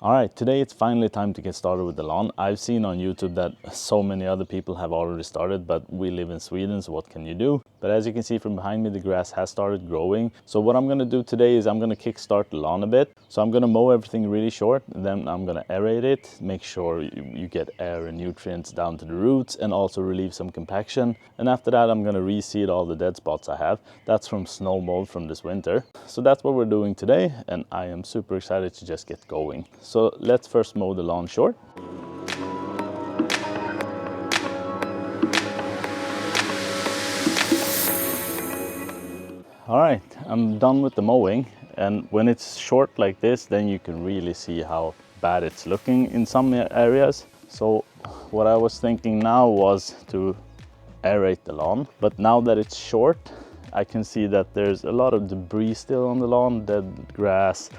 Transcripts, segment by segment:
All right, today it's finally time to get started with the lawn. I've seen on YouTube that so many other people have already started, but we live in Sweden, so what can you do? But as you can see from behind me, the grass has started growing. So what I'm gonna do today is I'm gonna kickstart the lawn a bit. So I'm gonna mow everything really short, and then I'm gonna aerate it, make sure you get air and nutrients down to the roots, and also relieve some compaction. And after that, I'm gonna reseed all the dead spots I have. That's from snow mold from this winter. So that's what we're doing today, and I am super excited to just get going. So let's first mow the lawn short. All right, I'm done with the mowing, and when it's short like this, then you can really see how bad it's looking in some areas. So what I was thinking now was to aerate the lawn, but now that it's short, I can see that there's a lot of debris still on the lawn, dead grass,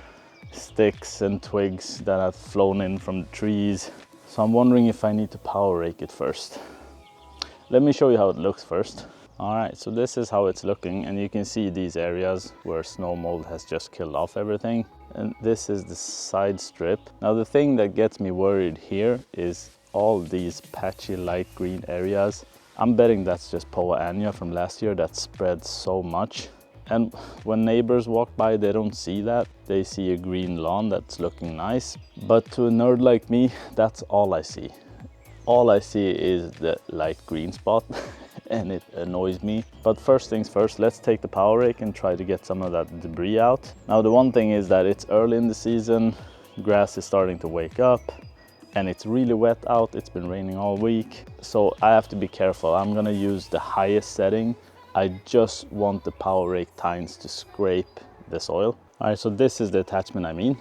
sticks and twigs that have flown in from the trees. So I'm wondering if I need to power rake it first. Let me show you how it looks first. All right, so this is how it's looking, and you can see these areas where snow mold has just killed off everything. And this is the side strip. Now the thing that gets me worried here is all these patchy light green areas. I'm betting that's just Poa annua from last year that spread so much. And when neighbors walk by, they don't see that. They see a green lawn that's looking nice. But to a nerd like me, that's all I see. All I see is the light green spot and it annoys me. But first things first, let's take the power rake and try to get some of that debris out. Now the one thing is that it's early in the season, grass is starting to wake up, and it's really wet out. It's been raining all week. So I have to be careful. I'm gonna use the highest setting. I just want the power rake tines to scrape the soil. All right, so this is the attachment I mean.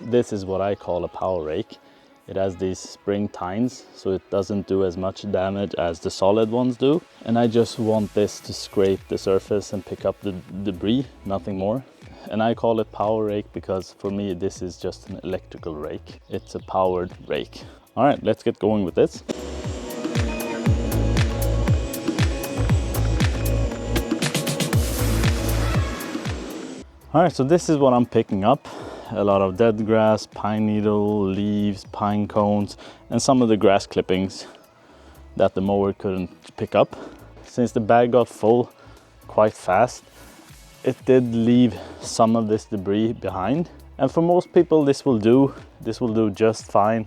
This is what I call a power rake. It has these spring tines, so it doesn't do as much damage as the solid ones do. And I just want this to scrape the surface and pick up the debris, nothing more. And I call it power rake because for me, this is just an electrical rake. It's a powered rake. All right, let's get going with this. All right, so this is what I'm picking up. A lot of dead grass, pine needle, leaves, pine cones, and some of the grass clippings that the mower couldn't pick up. Since the bag got full quite fast, it did leave some of this debris behind. And for most people, this will do just fine.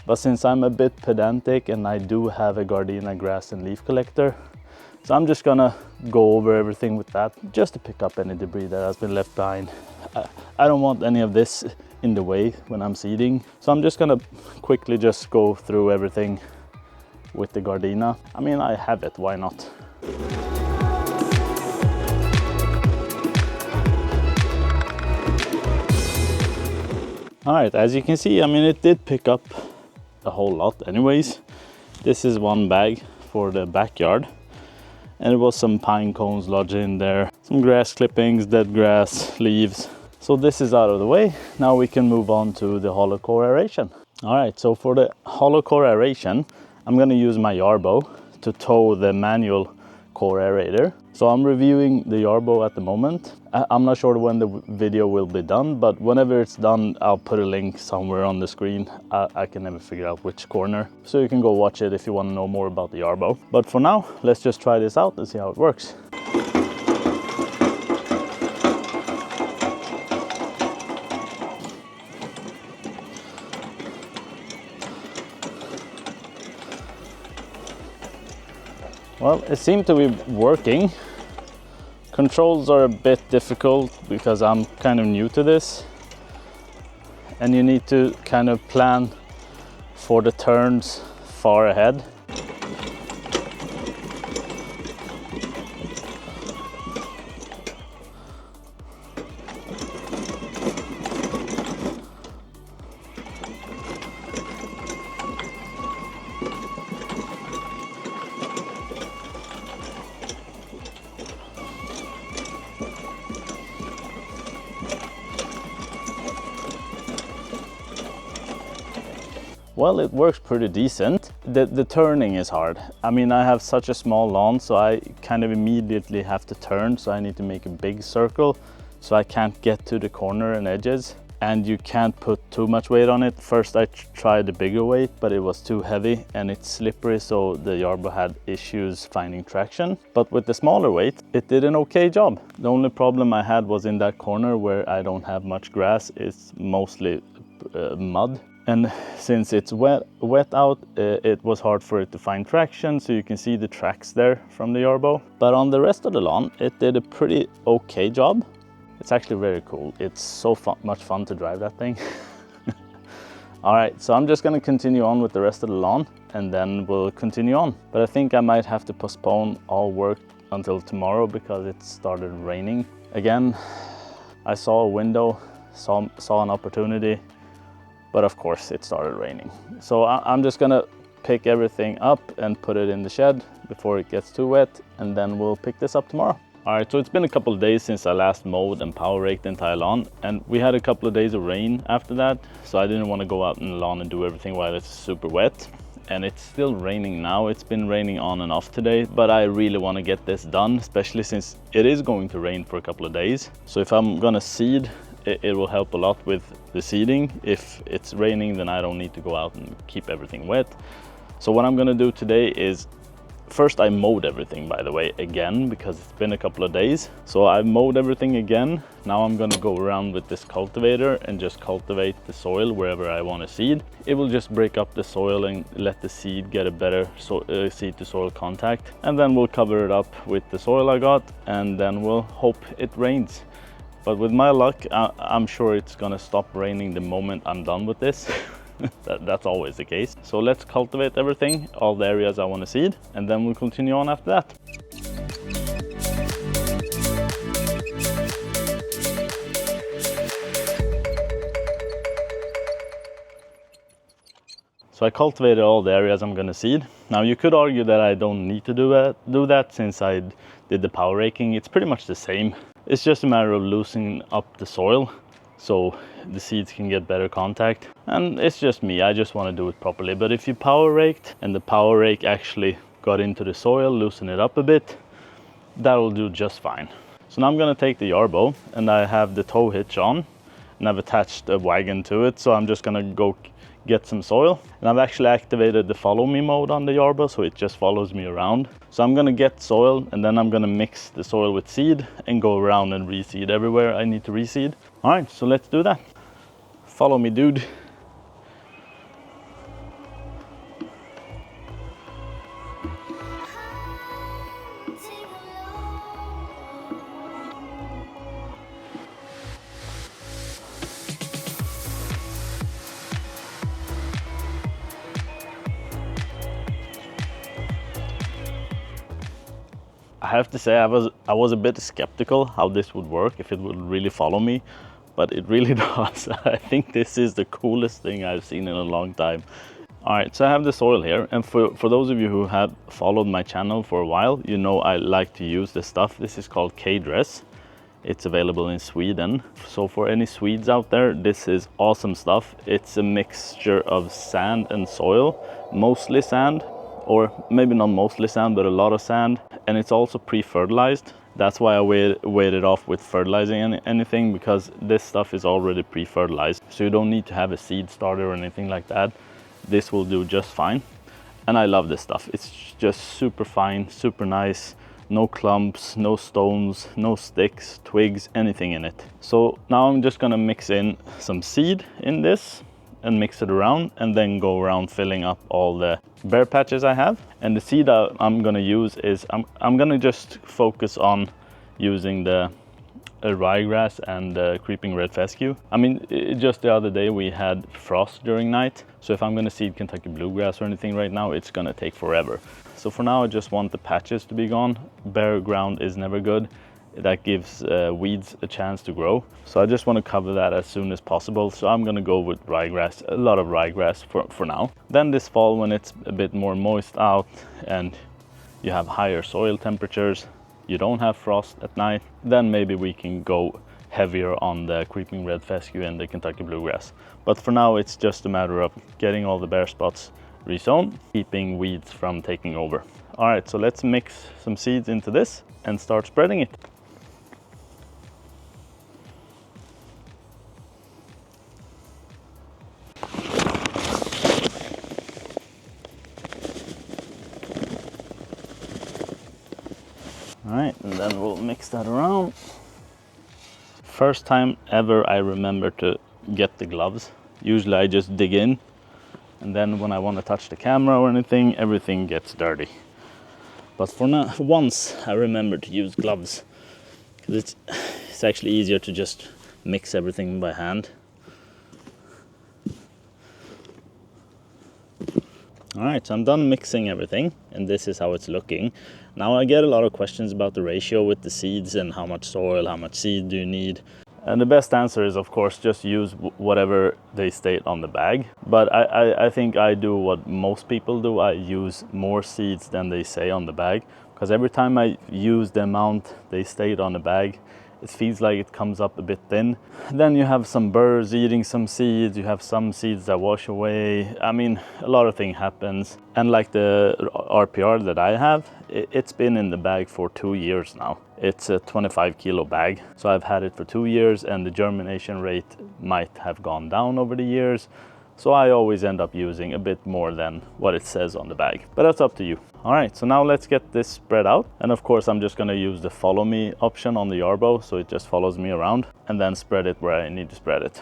But since I'm a bit pedantic and I do have a gardenia grass and leaf collector, so I'm just gonna go over everything with that just to pick up any debris that has been left behind. I don't want any of this in the way when I'm seeding. So I'm just gonna quickly just go through everything with the gardenia. I mean, I have it, why not? All right, as you can see, I mean, it did pick up a whole lot anyways. This is one bag for the backyard. And it was some pine cones lodged in there, some grass clippings, dead grass, leaves. So this is out of the way. Now we can move on to the hollow core aeration. All right, so for the hollow core aeration, I'm gonna use my Yarbo to tow the manual core aerator. So I'm reviewing the Yarbo at the moment. I'm not sure when the video will be done, but whenever it's done, I'll put a link somewhere on the screen. I can never figure out which corner. So you can go watch it if you want to know more about the Yarbo. But for now, let's just try this out and see how it works. Well, it seemed to be working. Controls are a bit difficult because I'm kind of new to this. And you need to kind of plan for the turns far ahead. Well, it works pretty decent. The turning is hard. I mean, I have such a small lawn, so I kind of immediately have to turn, so I need to make a big circle, so I can't get to the corner and edges. and you can't put too much weight on it. First I tried the bigger weight, but it was too heavy and it's slippery, so the Yarbo had issues finding traction. But with the smaller weight, it did an okay job. The only problem I had was in that corner where I don't have much grass. It's mostly mud. And since it's wet out, it was hard for it to find traction, so you can see the tracks there from the Yarbo. But on the rest of the lawn, it did a pretty okay job. It's actually very cool. It's so much fun to drive that thing. All right, so I'm just gonna continue on with the rest of the lawn and then we'll continue on. But I think I might have to postpone all work until tomorrow because it started raining again. I saw a window, saw an opportunity, but of course it started raining. So I'm just gonna pick everything up and put it in the shed before it gets too wet, and then we'll pick this up tomorrow. All right, so it's been a couple of days since I last mowed and power raked the entire lawn, and we had a couple of days of rain after that, so I didn't want to go out in the lawn and do everything while it's super wet. And it's still raining now. It's been raining on and off today, but I really want to get this done, especially since it is going to rain for a couple of days. So if I'm gonna seed, it will help a lot with the seeding. If it's raining, then I don't need to go out and keep everything wet. So what I'm gonna do today is, first I mowed everything, by the way, again, because it's been a couple of days. So I mowed everything again. Now I'm gonna go around with this cultivator and just cultivate the soil wherever I want to seed. It will just break up the soil and let the seed get a better seed to soil contact. And then we'll cover it up with the soil I got, and then we'll hope it rains. But with my luck, I'm sure it's gonna stop raining the moment I'm done with this. That's always the case. So let's cultivate everything, all the areas I want to seed, and then we'll continue on after that. So I cultivated all the areas I'm going to seed. Now you could argue that I don't need to do that since I did the power raking. It's pretty much the same. It's just a matter of loosening up the soil so the seeds can get better contact. And it's just me, I just want to do it properly. But if you power raked and the power rake actually got into the soil, loosen it up a bit, that'll do just fine. So now I'm going to take the Yarbo, and I have the tow hitch on, and I've attached a wagon to it. So I'm just going to go get some soil, and I've actually activated the follow me mode on the Yarbo, so it just follows me around. So I'm gonna get soil, and then I'm gonna mix the soil with seed and go around and reseed everywhere I need to reseed. All right, so let's do that. Follow me, dude. I have to say I was a bit skeptical how this would work, if it would really follow me, but it really does. I think this is the coolest thing I've seen in a long time. All right, so I have the soil here, and for those of you who have followed my channel for a while, you know I like to use this stuff. This is called K-dress. It's available in Sweden. So for any Swedes out there, this is awesome stuff. It's a mixture of sand and soil, mostly sand, or maybe not mostly sand, but a lot of sand. And it's also pre-fertilized. That's why I weighed it off with fertilizing anything, because this stuff is already pre-fertilized. So you don't need to have a seed starter or anything like that. This will do just fine. And I love this stuff. It's just super fine, super nice. No clumps, no stones, no sticks, twigs, anything in it. So now I'm just gonna mix in some seed in this and mix it around, and then go around filling up all the bare patches I have. And the seed I'm gonna use is, I'm gonna just focus on using the ryegrass and the creeping red fescue. I mean, just the other day we had frost during night, so if I'm gonna seed Kentucky bluegrass or anything right now, it's gonna take forever. So for now I just want the patches to be gone. Bare ground is never good. That gives weeds a chance to grow. So I just want to cover that as soon as possible. So I'm gonna go with ryegrass, a lot of ryegrass for now. Then this fall, when it's a bit more moist out and you have higher soil temperatures, you don't have frost at night, then maybe we can go heavier on the creeping red fescue and the Kentucky bluegrass. But for now, it's just a matter of getting all the bare spots resown, keeping weeds from taking over. All right, so let's mix some seeds into this and start spreading it. mix that around. First time ever I remember to get the gloves. Usually I just dig in, and then when I want to touch the camera or anything, everything gets dirty. But for once I remember to use gloves, because it's actually easier to just mix everything by hand. Alright, so I'm done mixing everything, and this is how it's looking. Now I get a lot of questions about the ratio with the seeds and how much soil, how much seed do you need. And the best answer is, of course, just use whatever they state on the bag. But I think I do what most people do. I use more seeds than they say on the bag, because every time I use the amount they state on the bag, it feels like it comes up a bit thin. Then you have some birds eating some seeds, you have some seeds that wash away. I mean, a lot of things happens. And like the RPR that I have, it's been in the bag for 2 years now. It's a 25 kilo bag. So I've had it for 2 years, and the germination rate might have gone down over the years. So I always end up using a bit more than what it says on the bag, but that's up to you. All right, so now let's get this spread out. And of course, I'm just gonna use the follow me option on the Yarbo, so it just follows me around, and then spread it where I need to spread it.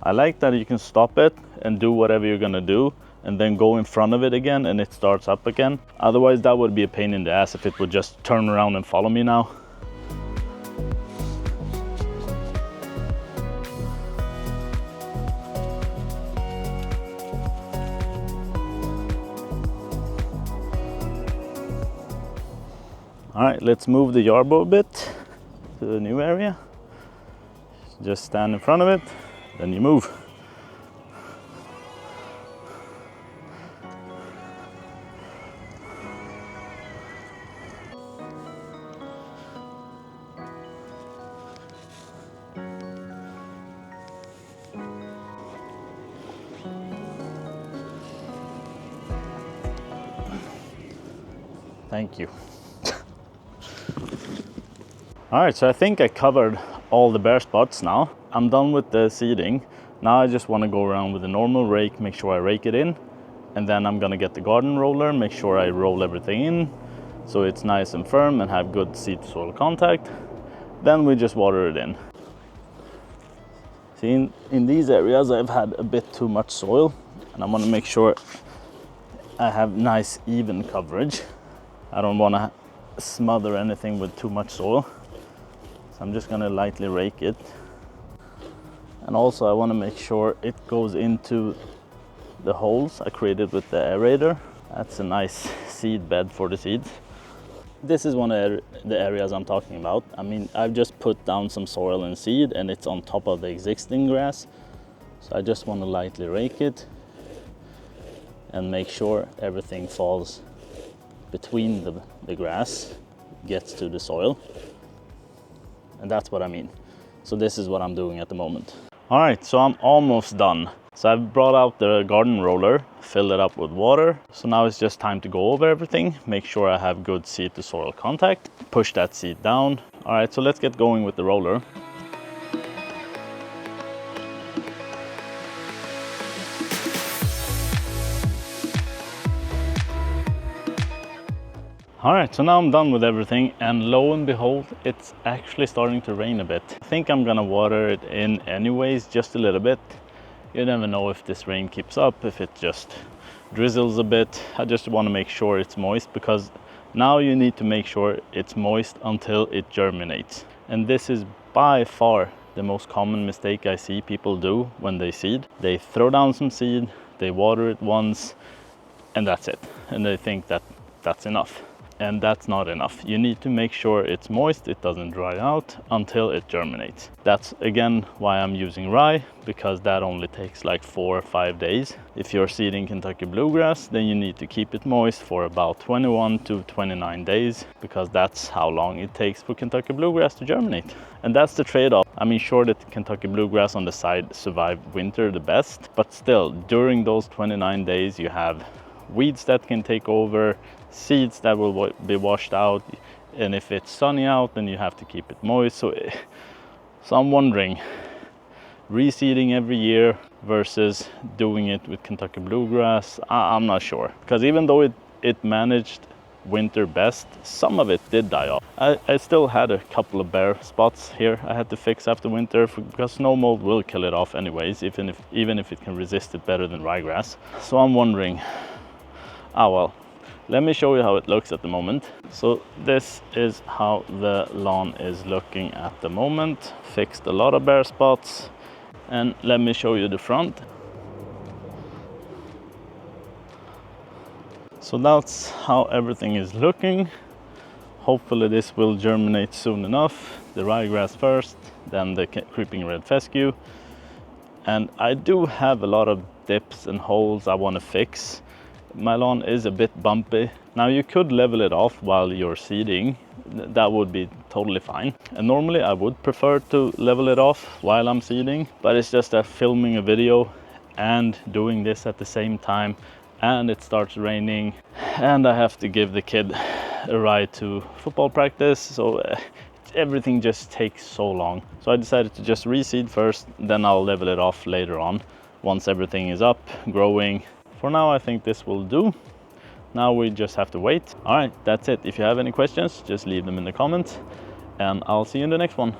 I like that you can stop it and do whatever you're gonna do, and then go in front of it again and it starts up again. Otherwise that would be a pain in the ass if it would just turn around and follow me now. All right, let's move the Yarbo a bit to the new area. Just stand in front of it, then you move. Thank you. All right, so I think I covered all the bare spots now. I'm done with the seeding. Now I just want to go around with a normal rake, make sure I rake it in, and then I'm gonna get the garden roller, make sure I roll everything in so it's nice and firm and have good seed to soil contact. Then we just water it in. See, in these areas I've had a bit too much soil, and I want to make sure I have nice even coverage. I don't want to smother anything with too much soil, so I'm just going to lightly rake it. And also I want to make sure it goes into the holes I created with the aerator. That's a nice seed bed for the seeds. This is one of the areas I'm talking about. I mean, I've just put down some soil and seed, and it's on top of the existing grass. So I just want to lightly rake it and make sure everything falls between the grass, gets to the soil. And that's what I mean. So this is what I'm doing at the moment. All right, so I'm almost done. So I've brought out the garden roller, filled it up with water. So now it's just time to go over everything, make sure I have good seed to soil contact, push that seed down. All right, so let's get going with the roller. All right, so now I'm done with everything, and lo and behold, it's actually starting to rain a bit. I think I'm gonna water it in anyways, just a little bit. You never know if this rain keeps up, if it just drizzles a bit. I just want to make sure it's moist, because now you need to make sure it's moist until it germinates. And this is by far the most common mistake I see people do when they seed. They throw down some seed, they water it once, and that's it. And they think that that's enough. And that's not enough. You need to make sure it's moist, it doesn't dry out until it germinates. That's again why I'm using rye, because that only takes like 4 or 5 days. If you're seeding Kentucky bluegrass, then you need to keep it moist for about 21 to 29 days, because that's how long it takes for Kentucky bluegrass to germinate. And that's the trade-off. I mean, sure, that Kentucky bluegrass on the side survive winter the best, but still, during those 29 days, you have weeds that can take over, seeds that will be washed out, and if it's sunny out, then you have to keep it moist. So I'm wondering, reseeding every year versus doing it with Kentucky bluegrass, I'm not sure. Because even though it managed winter best, some of it did die off. I still had a couple of bare spots here I had to fix after winter because snow mold will kill it off anyways, even if it can resist it better than ryegrass. So I'm wondering, well, let me show you how it looks at the moment. So this is how the lawn is looking at the moment. Fixed a lot of bare spots, and let me show you the front. So that's how everything is looking. Hopefully this will germinate soon enough. The ryegrass first, then the creeping red fescue. And I do have a lot of dips and holes I want to fix. My lawn is a bit bumpy. Now you could level it off while you're seeding. That would be totally fine. And normally I would prefer to level it off while I'm seeding, but it's just that filming a video and doing this at the same time, and it starts raining, and I have to give the kid a ride to football practice, so everything just takes so long. So I decided to just reseed first, then I'll level it off later on once everything is up, growing. For now I think this will do. Now we just have to wait. All right, that's it. If you have any questions, just leave them in the comments, and I'll see you in the next one.